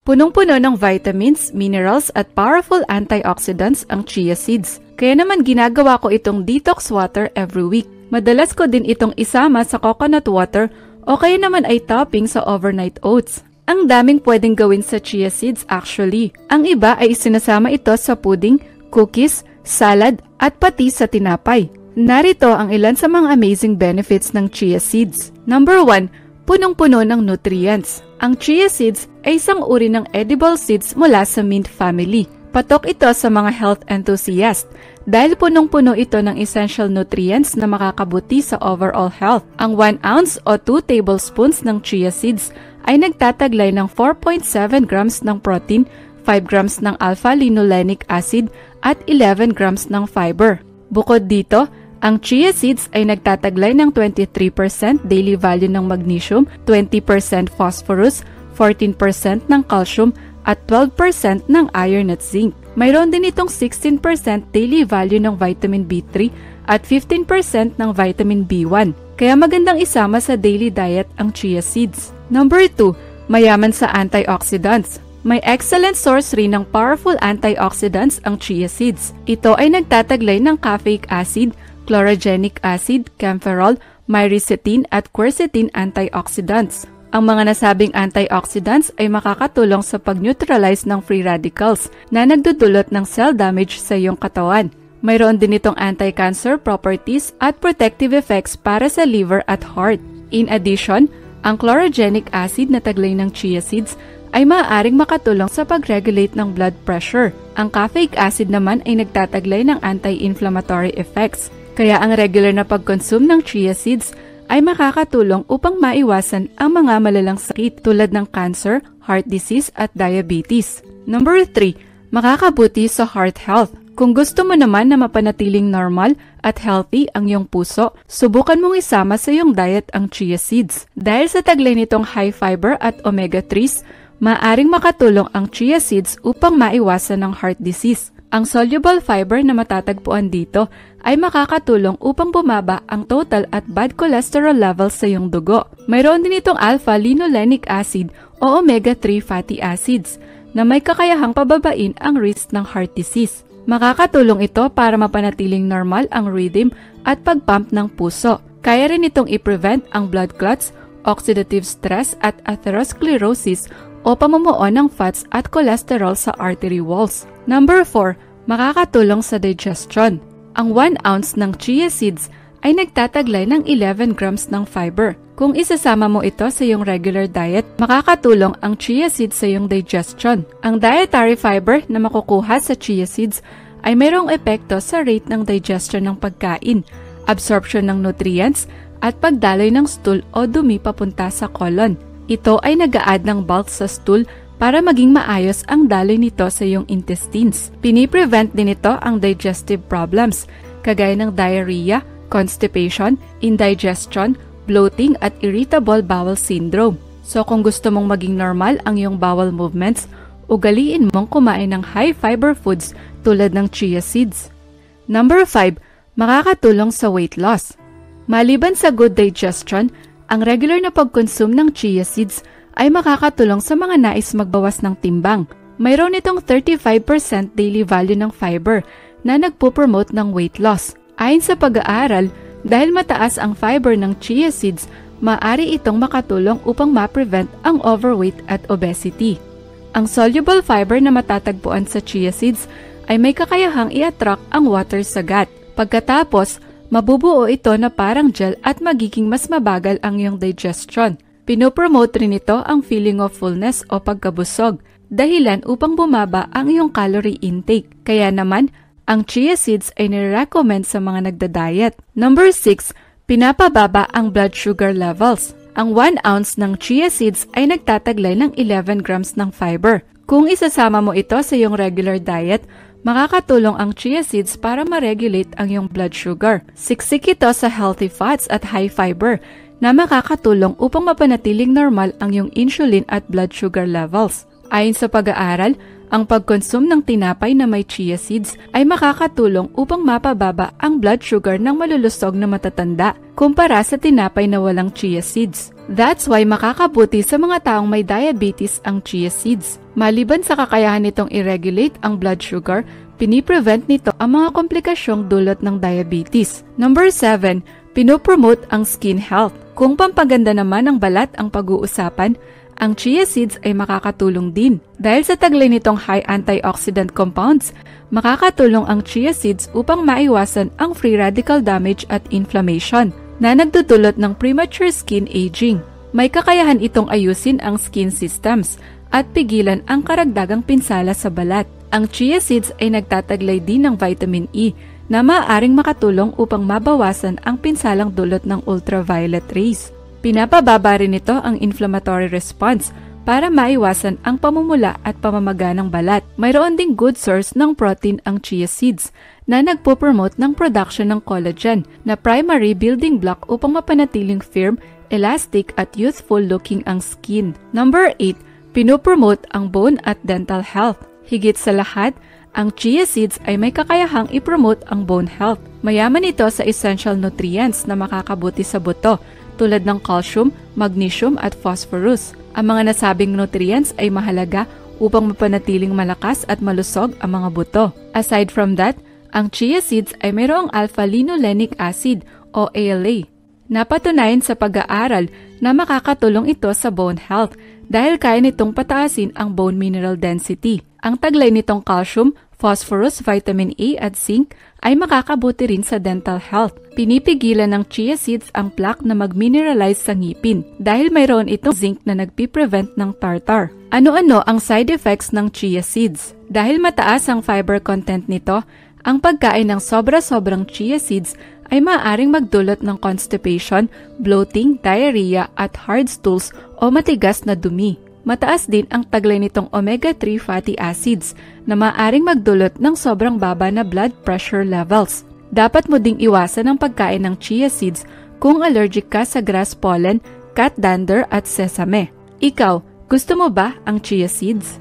Punong-puno ng vitamins, minerals at powerful antioxidants ang chia seeds. Kaya naman ginagawa ko itong detox water every week. Madalas ko din itong isama sa coconut water o kaya naman ay topping sa overnight oats. Ang daming pwedeng gawin sa chia seeds actually. Ang iba ay isinasama ito sa pudding, cookies, salad at pati sa tinapay. Narito ang ilan sa mga amazing benefits ng chia seeds. Number 1, punong-puno ng nutrients. Ang chia seeds ay isang uri ng edible seeds mula sa mint family. Patok ito sa mga health enthusiast dahil punong-puno ito ng essential nutrients na makakabuti sa overall health. Ang 1 ounce o 2 tablespoons ng chia seeds ay nagtataglay ng 4.7 grams ng protein, 5 grams ng alpha-linolenic acid at 11 grams ng fiber. Bukod dito, ang chia seeds ay nagtataglay ng 23% daily value ng magnesium, 20% phosphorus, 14% ng calcium at 12% ng iron at zinc. Mayroon din itong 16% daily value ng vitamin B3 at 15% ng vitamin B1. Kaya magandang isama sa daily diet ang chia seeds. Number 2, mayaman sa antioxidants. May excellent source rin ng powerful antioxidants ang chia seeds. Ito ay nagtataglay ng caffeic acid, chlorogenic acid, camphorol, myricetin at quercetin antioxidants. Ang mga nasabing antioxidants ay makakatulong sa pag-neutralize ng free radicals na nagdudulot ng cell damage sa iyong katawan. Mayroon din itong anti-cancer properties at protective effects para sa liver at heart. In addition, ang chlorogenic acid na taglay ng chia seeds ay maaaring makatulong sa pag-regulate ng blood pressure. Ang caffeic acid naman ay nagtataglay ng anti-inflammatory effects. Kaya ang regular na pag-consume ng chia seeds ay makakatulong upang maiwasan ang mga malalang sakit tulad ng cancer, heart disease at diabetes. Number 3, makakabuti sa heart health. Kung gusto mo naman na mapanatiling normal at healthy ang iyong puso, subukan mong isama sa iyong diet ang chia seeds. Dahil sa taglay nitong high fiber at omega-3s, maaring makatulong ang chia seeds upang maiwasan ang heart disease. Ang soluble fiber na matatagpuan dito ay makakatulong upang bumaba ang total at bad cholesterol levels sa iyong dugo. Mayroon din itong alpha-linolenic acid o omega-3 fatty acids na may kakayahang pababain ang risk ng heart disease. Makakatulong ito para mapanatiling normal ang rhythm at pagpump ng puso. Kaya rin itong i-prevent ang blood clots, oxidative stress at atherosclerosis o pamumuo ng fats at cholesterol sa artery walls. Number 4, makakatulong sa digestion. Ang 1 ounce ng chia seeds ay nagtataglay ng 11 grams ng fiber. Kung isasama mo ito sa iyong regular diet, makakatulong ang chia seeds sa iyong digestion. Ang dietary fiber na makukuha sa chia seeds ay mayroong epekto sa rate ng digestion ng pagkain, absorption ng nutrients, at pagdaloy ng stool o dumi papunta sa colon. Ito ay nag-a-add ng bulk sa stool para maging maayos ang daloy nito sa iyong intestines. Piniprevent din ito ang digestive problems, kagaya ng diarrhea, constipation, indigestion, bloating at irritable bowel syndrome. So kung gusto mong maging normal ang iyong bowel movements, ugaliin mong kumain ng high fiber foods tulad ng chia seeds. Number 5, makakatulong sa weight loss. Maliban sa good digestion, ang regular na pag-consume ng chia seeds ay makakatulong sa mga nais magbawas ng timbang. Mayroon itong 35% daily value ng fiber na nagpo-promote ng weight loss. Ayon sa pag-aaral, dahil mataas ang fiber ng chia seeds, maaari itong makatulong upang ma-prevent ang overweight at obesity. Ang soluble fiber na matatagpuan sa chia seeds ay may kakayahang i-attract ang water sa gut. Pagkatapos, mabubuo ito na parang gel at magiging mas mabagal ang iyong digestion. Pinopromote rin ito ang feeling of fullness o pagkabusog, dahilan upang bumaba ang iyong calorie intake. Kaya naman, ang chia seeds ay nire-recommend sa mga nagda-diet. Number 6, pinapababa ang blood sugar levels. Ang 1 ounce ng chia seeds ay nagtataglay ng 11 grams ng fiber. Kung isasama mo ito sa iyong regular diet, makakatulong ang chia seeds para ma-regulate ang iyong blood sugar. Siksik ito sa healthy fats at high fiber na makakatulong upang mapanatiling normal ang iyong insulin at blood sugar levels. Ayon sa pag-aaral, Ang pagkonsume ng tinapay na may chia seeds ay makakatulong upang mapababa ang blood sugar ng malulusog na matatanda kumpara sa tinapay na walang chia seeds. That's why makakabuti sa mga taong may diabetes ang chia seeds. Maliban sa kakayahan nitong i-regulate ang blood sugar, piniprevent nito ang mga komplikasyong dulot ng diabetes. Number 7, pinopromote ang skin health. Kung pampaganda naman ng balat ang pag-uusapan, ang chia seeds ay makakatulong din. Dahil sa taglay nitong high antioxidant compounds, makakatulong ang chia seeds upang maiwasan ang free radical damage at inflammation na nagdudulot ng premature skin aging. May kakayahan itong ayusin ang skin systems at pigilan ang karagdagang pinsala sa balat. Ang chia seeds ay nagtataglay din ng vitamin E na maaaring makatulong upang mabawasan ang pinsalang dulot ng ultraviolet rays. Pinapababa rin nito ang inflammatory response para maiwasan ang pamumula at pamamaga ng balat. Mayroon ding good source ng protein ang chia seeds na nagpo-promote ng production ng collagen na primary building block upang mapanatiling firm, elastic at youthful-looking ang skin. Number 8, pinopromote ang bone at dental health. Higit sa lahat, ang chia seeds ay may kakayahang i-promote ang bone health. Mayaman ito sa essential nutrients na makakabuti sa buto, tulad ng calcium, magnesium at phosphorus. Ang mga nasabing nutrients ay mahalaga upang mapanatiling malakas at malusog ang mga buto. Aside from that, ang chia seeds ay mayroong alpha-linolenic acid o ALA. Napatunayan sa pag-aaral na makakatulong ito sa bone health dahil kaya nitong pataasin ang bone mineral density. Ang taglay nitong calcium, phosphorus, vitamin A at zinc ay makakabuti rin sa dental health. Pinipigilan ng chia seeds ang plaque na mag-mineralize sa ngipin dahil mayroon itong zinc na nagpiprevent ng tartar. Ano-ano ang side effects ng chia seeds? Dahil mataas ang fiber content nito, ang pagkain ng sobra-sobrang chia seeds ay maaaring magdulot ng constipation, bloating, diarrhea at hard stools o matigas na dumi. Mataas din ang taglay nitong omega-3 fatty acids na maaaring magdulot ng sobrang baba na blood pressure levels. Dapat mo ding iwasan ang pagkain ng chia seeds kung allergic ka sa grass pollen, cat dander at sesame. Ikaw, gusto mo ba ang chia seeds?